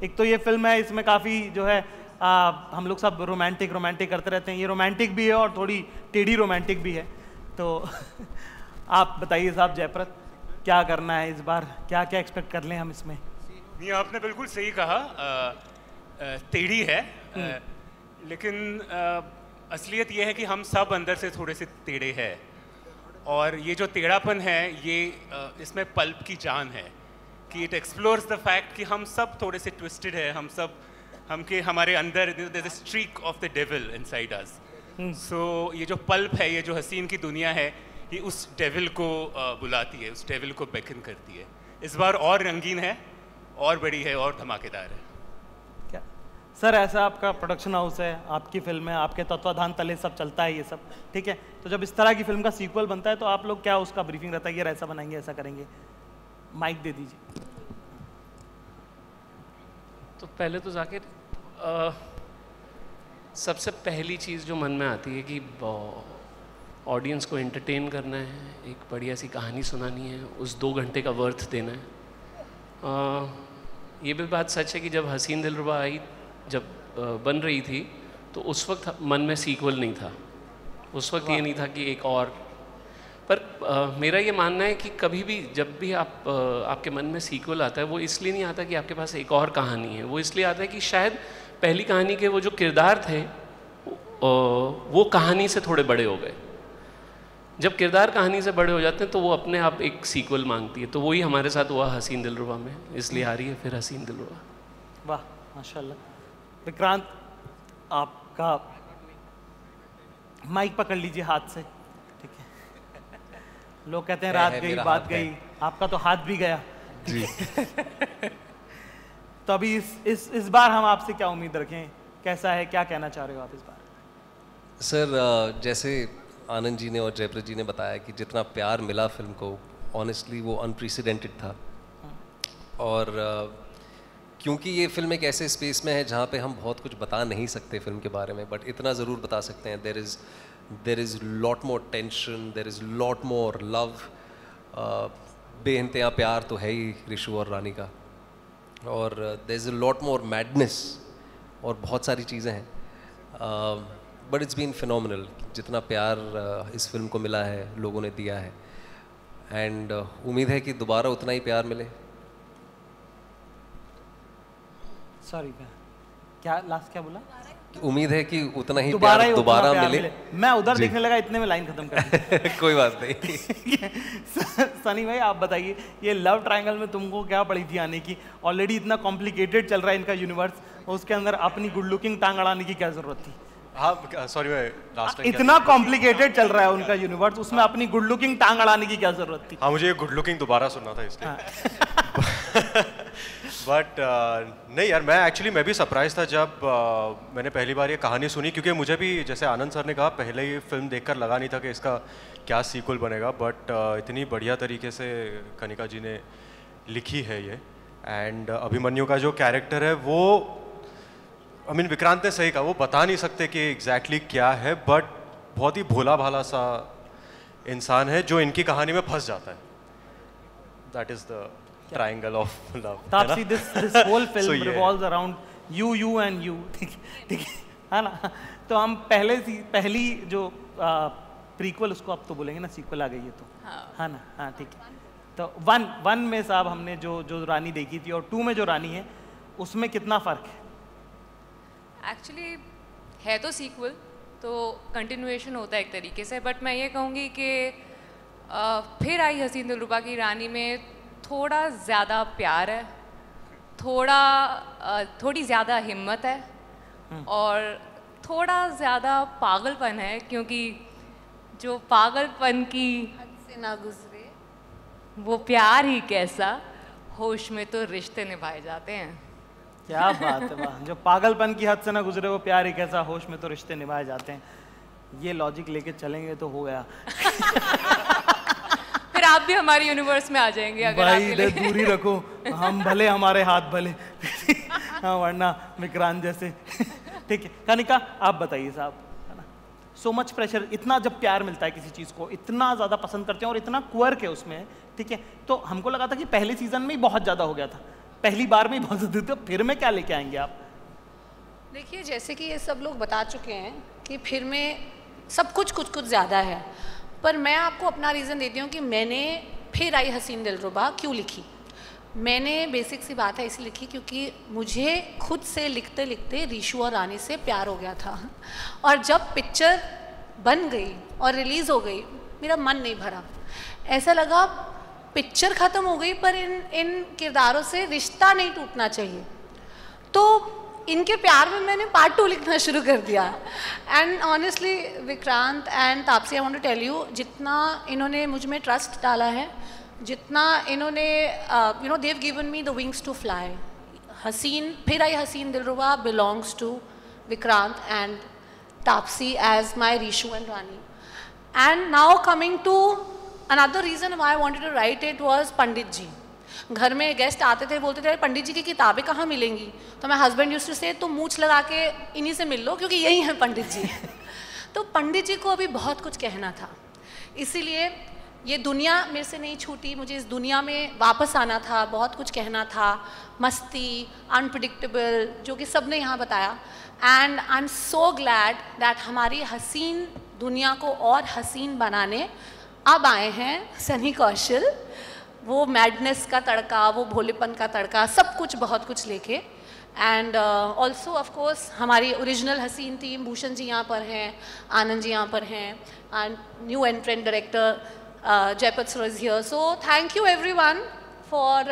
एक तो ये फिल्म है, इसमें काफ़ी जो है हम लोग सब रोमांटिक करते रहते हैं, ये रोमांटिक भी है और थोड़ी टेढ़ी रोमांटिक भी है। तो आप बताइए साहब जयप्रद, क्या करना है इस बार, क्या क्या एक्सपेक्ट कर लें हम इसमें? नहीं, आपने बिल्कुल सही कहा, टेढ़ी है, लेकिन असलियत ये है कि हम सब अंदर से थोड़े से टेढ़े हैं, और ये जो टेढ़ापन है ये इसमें पल्प की जान है कि इट एक्सप्लोर्स द फैक्ट कि हम सब थोड़े से ट्विस्टेड है, हमारे अंदर there is a streak of the devil inside us. So ये जो पल्प है, ये जो हसीन की दुनिया है, ये उस डेविल को बुलाती है, उस डेविल को बेकन करती है। इस बार और रंगीन है, और बड़ी है, और धमाकेदार है। क्या सर, ऐसा आपका प्रोडक्शन हाउस है, आपकी फिल्म है, आपके तत्वाधान तले सब चलता है ये सब, ठीक है, तो जब इस तरह की फिल्म का सीक्वल बनता है तो आप लोग क्या उसका ब्रीफिंग रहता है, ये ऐसा बनाएंगे, ऐसा करेंगे? माइक दे दीजिए। तो पहले तो जाकिर सबसे पहली चीज़ जो मन में आती है कि ऑडियंस को एंटरटेन करना है, एक बढ़िया सी कहानी सुनानी है, उस 2 घंटे का वर्थ देना है। ये भी बात सच है कि जब हसीन दिलरुबा आई, जब बन रही थी, तो उस वक्त मन में सीक्वल नहीं था, उस वक्त ये नहीं था कि एक और, पर मेरा ये मानना है कि कभी भी जब भी आपके मन में सीक्वल आता है, वो इसलिए नहीं आता कि आपके पास एक और कहानी है, वो इसलिए आता है कि शायद पहली कहानी के वो जो किरदार थे वो कहानी से थोड़े बड़े हो गए। जब किरदार कहानी से बड़े हो जाते हैं तो वो अपने आप एक सीक्वल मांगती है, तो वही हमारे साथ हुआ हसीन दिलरुबा में, इसलिए आ रही है फिर हसीन दिलरुबा। वाह माशाल्लाह। विक्रांत, आपका माइक पकड़ लीजिए हाथ से, ठीक है। लोग कहते हैं रात गई बात गई, आपका तो हाथ भी गया जी। तो अभी इस बार हम आपसे क्या उम्मीद रखें, कैसा है, क्या कहना चाह रहे हो आप इस बार? सर, जैसे आनंद जी ने और जयप्रद जी ने बताया कि जितना प्यार मिला फिल्म को, ऑनेस्टली वो अनप्रेसिडेंटेड था। और क्योंकि ये फिल्म एक ऐसे स्पेस में है जहाँ पे हम बहुत कुछ बता नहीं सकते फिल्म के बारे में, बट इतना ज़रूर बता सकते हैं, there is lot more tension, there is lot more love, बेइंतहा प्यार तो है ही ऋषु और रानी का, और there is a lot more madness, और बहुत सारी चीज़ें हैं, बट इट्स बीन फिनोमिनल जितना प्यार इस फिल्म को मिला है, लोगों ने दिया है, एंड उम्मीद है कि दोबारा उतना ही प्यार मिले। सॉरी क्या लास्ट क्या बोला? उम्मीद है कि उतना ही प्यार दोबारा मिले। मैं उधर देखने लगा, इतने में लाइन खत्म कर कोई बात नहीं। सनी भाई आप बताइए, ये लव ट्रायंगल में तुमको क्या पड़ी थी आने की? ऑलरेडी इतना कॉम्प्लिकेटेड चल रहा है इनका यूनिवर्स, उसके अंदर अपनी गुड लुकिंग टांग अड़ाने की क्या जरूरत थी? हाँ सॉरी भाई, लास्ट टाइम इतना कॉम्प्लिकेटेड चल रहा है उनका यूनिवर्स, उसमें अपनी गुड लुकिंग टांग अड़ाने की क्या जरूरत थी? हाँ, मुझे ये गुड लुकिंग दोबारा सुनना था इसलिए। बट नहीं यार, मैं भी सरप्राइज था जब मैंने पहली बार ये कहानी सुनी, क्योंकि मुझे भी जैसे आनंद सर ने कहा, पहले ये फिल्म देखकर लगा नहीं था कि इसका क्या सीक्वल बनेगा, बट इतनी बढ़िया तरीके से कनिका जी ने लिखी है ये, एंड अभिमन्यु का जो कैरेक्टर है वो, विक्रांत ने सही कहा, वो बता नहीं सकते कि एग्जैक्टली क्या है, बट बहुत ही भोला भाला सा इंसान है जो इनकी कहानी में फंस जाता है। That is the triangle of love. Taapsee, this whole film revolves around you and you, ठीक है ना? तो हम पहली जो प्रीक्वल, उसको अब तो बोलेंगे ना, सीक्वल आ गई है तो, हाँ ना, हाँ ठीक है। तो वन में साहब हमने जो रानी देखी थी और 2 में जो रानी है, उसमें कितना फर्क है? एक्चुअली है तो सीक्वल, तो कंटिन्यूएशन होता है एक तरीके से, बट मैं ये कहूँगी कि फिर आई हसीन दिलरुबा की रानी में थोड़ा ज़्यादा प्यार है, थोड़ी ज़्यादा हिम्मत है, और थोड़ा ज़्यादा पागलपन है, क्योंकि जो पागलपन की हद से ना गुजरे वो प्यार ही कैसा, होश में तो रिश्ते निभाए जाते हैं। क्या बात है, वाह! जो पागलपन की हद से ना गुजरे वो प्यार ही कैसा, होश में तो रिश्ते निभाए जाते हैं। ये लॉजिक लेके चलेंगे तो हो गया। फिर आप भी हमारे यूनिवर्स में आ जाएंगे अगर भाई इधर दूरी रखो, हम भले हमारे हाथ भले। हाँ, वरना विक्रांत जैसे। ठीक है कनिका, आप बताइए साहब, है ना, सो मच प्रेशर, इतना जब प्यार मिलता है किसी चीज़ को, इतना ज़्यादा पसंद करते हैं और इतना क्वर्क है उसमें, ठीक है, तो हमको लगा था कि पहले सीजन में ही बहुत ज़्यादा हो गया था, पहली बार में ही बहुत थे, तो फिर में क्या लेके आएंगे आप? देखिए, जैसे कि ये सब लोग बता चुके हैं कि फिर में सब कुछ कुछ ज़्यादा है, पर मैं आपको अपना रीज़न देती हूँ कि मैंने फिर आई हसीन दिलरुबा क्यों लिखी। मैंने बेसिक सी बात है इसलिए लिखी क्योंकि मुझे खुद से लिखते लिखते रीशु और रानी से प्यार हो गया था, और जब पिक्चर बन गई और रिलीज़ हो गई मेरा मन नहीं भरा। ऐसा लगा पिक्चर ख़त्म हो गई पर इन किरदारों से रिश्ता नहीं टूटना चाहिए, तो इनके प्यार में मैंने पार्ट 2 लिखना शुरू कर दिया। And honestly Vikrant and Taapsee, I want to tell you, जितना इन्होंने मुझ में ट्रस्ट डाला है, जितना इन्होंने you know they have given me the wings to fly. Haseen, Phir Aayi Haseen Dillruba belongs to Vikrant and Taapsee as my Rishu and Rani. And now coming to another reason why I wanted to write it was Pandit ji. घर में गेस्ट आते थे, बोलते थे पंडित जी की किताबें कहाँ मिलेंगी, तो मैं हस्बैंड यूज्ड टू से तुम मूंछ लगा के इन्हीं से मिल लो क्योंकि यही है पंडित जी। तो पंडित जी को अभी बहुत कुछ कहना था, इसीलिए ये दुनिया मेरे से नहीं छूटी, मुझे इस दुनिया में वापस आना था, बहुत कुछ कहना था, मस्ती, अनप्रिडिक्टेबल, जो कि सब ने यहाँ बताया। And I am so glad that हमारी हसीन दुनिया को और हसीन बनाने अब आए हैं सनी कौशल। वो मैडनेस का तड़का, वो भोलेपन का तड़का, सब कुछ बहुत कुछ लेके। एंड ऑल्सो ऑफ कोर्स हमारी ओरिजिनल हसीन टीम, भूषण जी यहाँ पर हैं, आनंद जी यहाँ पर हैं, and new entrant director Jayprad sir is here. So thank you everyone for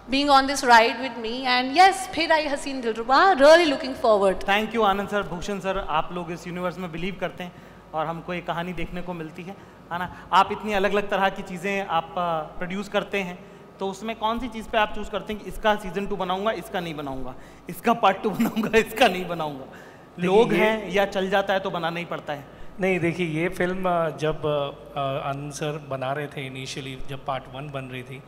being on this ride with me, and yes, Phir Aayi Haseen Dillruba, really looking forward. Thank you Anand sir, Bhushan sir, आप लोग इस यूनिवर्स में बिलीव करते हैं और हमको ये कहानी देखने को मिलती है ना। आप इतनी अलग अलग तरह की चीज़ें आप प्रोड्यूस करते हैं, तो उसमें कौन सी चीज़ पे आप चूज़ करते हैं कि इसका सीज़न 2 बनाऊंगा, इसका नहीं बनाऊंगा, इसका पार्ट 2 बनाऊंगा, इसका नहीं बनाऊंगा? लोग हैं या चल जाता है तो बनाना ही पड़ता है? नहीं, देखिए, ये फिल्म जब आनंद सर बना रहे थे इनिशियली, जब पार्ट 1 बन रही थी,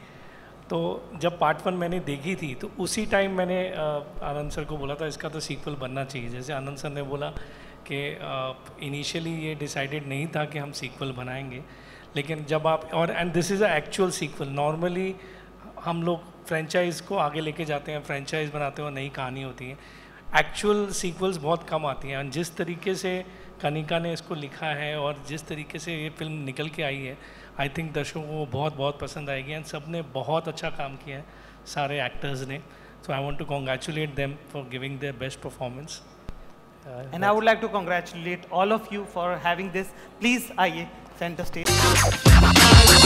तो जब पार्ट 1 मैंने देखी थी तो उसी टाइम मैंने आनंद सर को बोला था इसका तो सीक्वल बनना चाहिए। जैसे आनंद सर ने बोला कि इनिशियली ये डिसाइडेड नहीं था कि हम सीक्वल बनाएंगे, लेकिन जब आप, और and this is a actual sequel. Normally हम लोग फ्रेंचाइज को आगे लेके जाते हैं, फ्रेंचाइज बनाते हैं और नई कहानी होती है। एक्चुअल सीक्वल्स बहुत कम आती हैं। जिस तरीके से कनिका ने इसको लिखा है और जिस तरीके से ये फिल्म निकल के आई है, आई थिंक दर्शकों को बहुत बहुत पसंद आएगी। एंड सब ने बहुत अच्छा काम किया है, सारे एक्टर्स ने। So I want to congratulate them for giving their best performance. And I would like to congratulate all of you for having this. Please, आइए center stage.